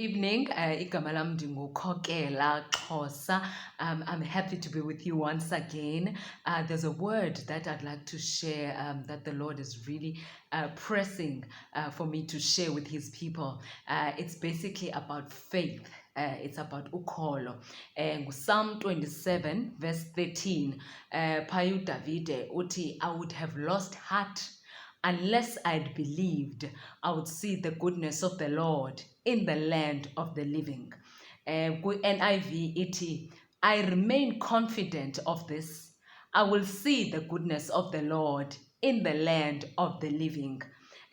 Evening, igama lam ndinguKhokela Xhosa. I'm happy to be with you once again. There's a word that I'd like to share that the Lord is really pressing for me to share with his people. It's basically about faith. It's about ukholo. Psalm 27 verse 13. Phaya uDavide uthi, I would have lost heart unless I'd believed I would see the goodness of the Lord in the land of the living. NIV iti, I remain confident of this. I will see the goodness of the Lord in the land of the living.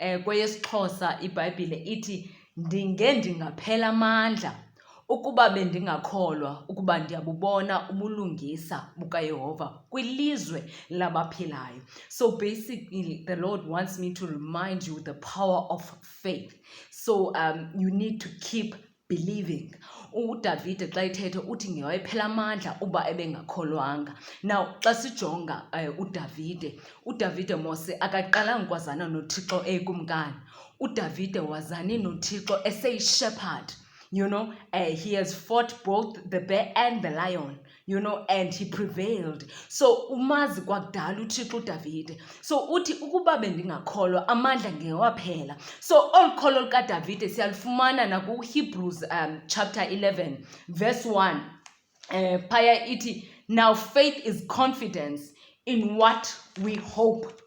KweyeSixhosa iBhayibhile ithi, ndinge ndingaphela amandla ukuba bendingakholwa ukuba ndiyabubona ubulungisa bukaYehova kwilizwe labaphilayo. So basically the Lord wants me to remind you the power of faith. So you need to keep believing. uDavide xa ithethe uthi ngewayephela amandla uba ebengakholwanga. Now xa sijonga uDavide mose akaqalanga kwazana noThixo ekumkani. uDavide wazane noThixo eseyishepherd. He has fought both the bear and the lion, and he prevailed. So umazi kwakudala uThixo uDavide. So uthi ukuba bendingakholwa amandla ngewaphela. So olukholo lukaDavide siyalufumana nakuHebrews chapter 11 verse 1. Phaya iti, now faith is confidence in what we hope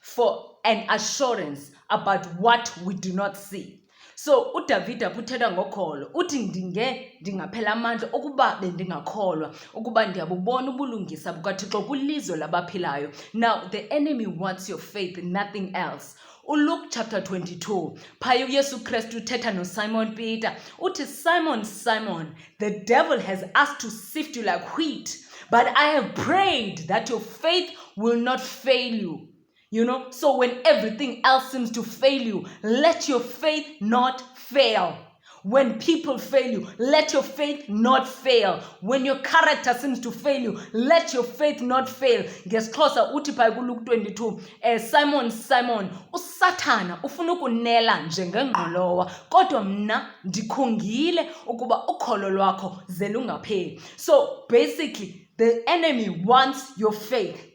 for, an assurance about what we do not see. So uDavide aputhetha ngokholo uthi ndingaphela amandla ukuba bendingakholwa ukuba ndiyabubona ubulungisa bukaThixo kwilizwe labaphilayo. Now the enemy wants your faith, nothing else. Luke chapter 22, phaya uYesu Kristu uthetha noSimon Peter uthi, Simon, Simon, the devil has asked to sift you like wheat, but I have prayed that your faith will not fail you. So when everything else seems to fail you, let your faith not fail. When people fail you, let your faith not fail. When your character seems to fail you, let your faith not fail. NgesiXhosa uthi phaya kuLuke 22, Simon, Simon, uSathana ufuna ukunela njengengqolowa, kodwa mna ndikhungile ukuba ukholo lwakho ze lungapheli. So basically, the enemy wants your faith.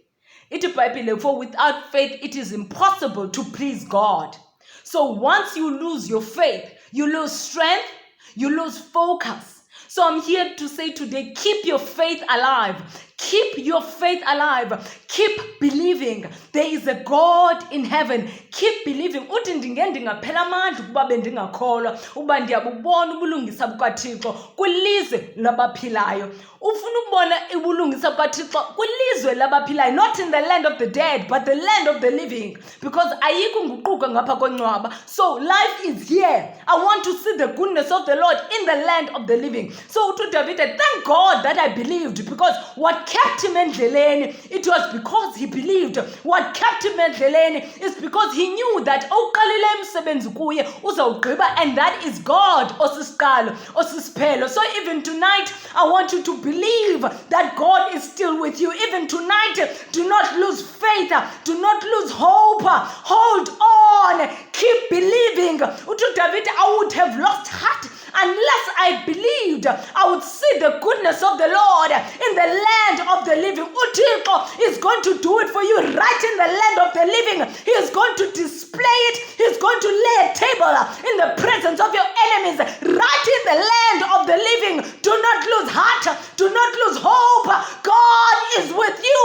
For without faith, it is impossible to please God. So once you lose your faith, you lose strength, you lose focus. So I'm here to say today, keep your faith alive. Keep your faith alive. Keep believing. There is a God in heaven. Keep believing. Uthi ndinge ndingaphela amandla ukuba bendingakholwa uba ndiyabubona ubulungisa bukaThixo kwilizwe labaphilayo. Ufuna ukubona ubulungisa bukaThixo kwilizwe labaphilayo, not in the land of the dead, but the land of the living. Because ayikho nguquka ngapha kwencwaba. So life is here. I want to see the goodness of the Lord in the land of the living. So to David, thank God that I believed, because what kept him endleleni, it was because he believed. What kept him endleleni is because he knew that oqalile emsebenzi kuye uzawugqiba, and that is God osisiqalo osisiphelo. So even tonight I want you to believe that God is still with you. Even tonight, do not lose faith, do not lose hope. Hold on, keep believing. Uthi David, I would have lost heart unless I believed I would see the goodness of the Lord in the land of the living. uThixo is going to do it for you right in the land of the living. He is going to display it. He is going to lay a table in the presence of your enemies right in the land of the living. Do not lose heart. Do not lose hope. God is with you.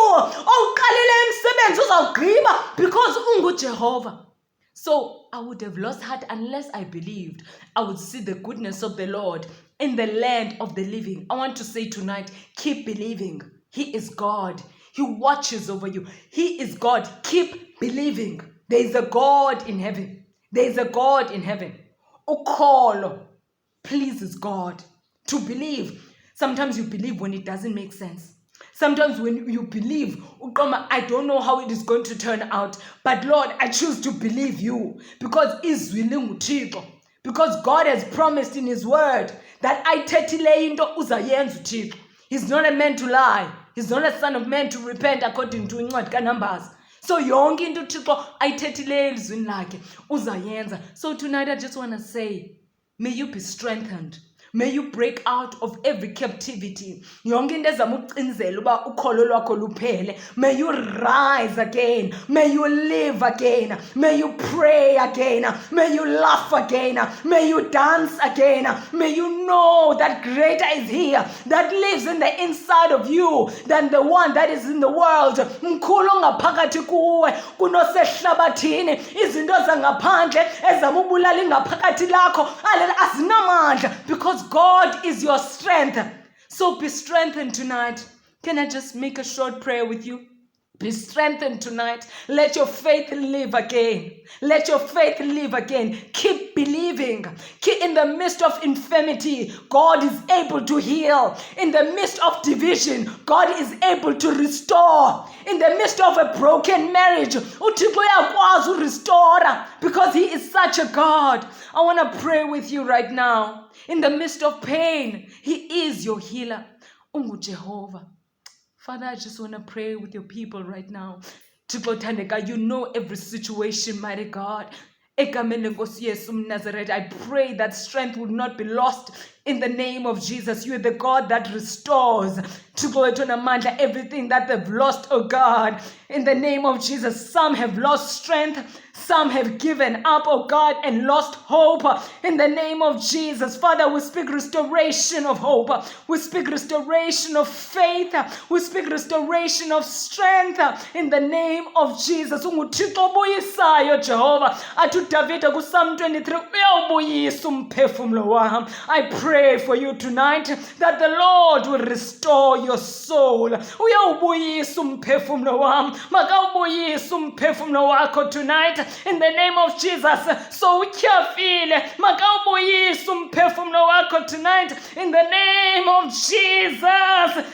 Because Jehovah. So I would have lost heart unless I believed I would see the goodness of the Lord in the land of the living. I want to say tonight, keep believing. He is God. He watches over you. He is God. Keep believing. There is a God in heaven. There is a God in heaven. Ukholo pleases God. To believe. Sometimes you believe when it doesn't make sense. Sometimes when you believe, I don't know how it is going to turn out, but Lord, I choose to believe you because is willing uThixo. Because God has promised in his word that ayithethile into uzayenza uThixo. He's not a man to lie. He's not a son of man to repent according to incwadi kaNumbers. So yonke into uThixo ayithethile elizwini lakhe uzayenza. So tonight I just want to say, May you be strengthened. May you break out of every captivity. Yonke into ezama ukucinzela uba ukholo lwakho luphele. May you rise again. May you live again. May you pray again. May you laugh again. May you dance again. May you know that greater is here that lives in the inside of you than the one that is in the world. Mkhulu ngaphakathi kuwe kunosehlabathini. Izinto zangaphandle ezama ubulala ingaphakathi lakho azinamandla, because God is your strength. So be strengthened tonight. Can I just make a short prayer with you? Be strengthened tonight. Let your faith live again. Let your faith live again. Keep believing. In the midst of infirmity, God is able to heal. In the midst of division, God is able to restore. In the midst of a broken marriage, uThixo uyakwazi urestore, because He is such a God. I want to pray with you right now. In the midst of pain, He is your healer. Jehovah. Father, I just want to pray with your people right now. You know every situation, mighty God. I pray that strength will not be lost in the name of Jesus. You are the God that restores everything that they've lost, oh God. In the name of Jesus, some have lost strength. Some have given up, oh God, and lost hope. In the name of Jesus, Father, we speak restoration of hope. We speak restoration of faith. We speak restoration of strength. In the name of Jesus. UnguThixo obuyisayo, Jehovah. Athi uDavida kuPsalm 23, uyawubuyisa umphefumulo wami. I pray for you tonight that the Lord will restore your soul. Uyawubuyisa umphefumulo wami. Makawubuyisa umphefumulo wakho tonight. In the name of Jesus. So utyhafile, makawubuyisa umphefumulo wakho tonight. In the name of Jesus.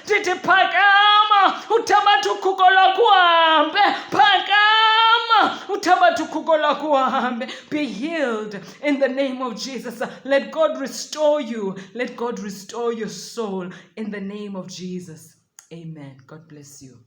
Ndithi phakama, uthabatha ukhuko lwakho uhambe. Phakama, uthabatha ukhuko lwakho uhambe. Be healed in the name of Jesus. Let God restore you. Let God restore your soul in the name of Jesus. Amen. God bless you.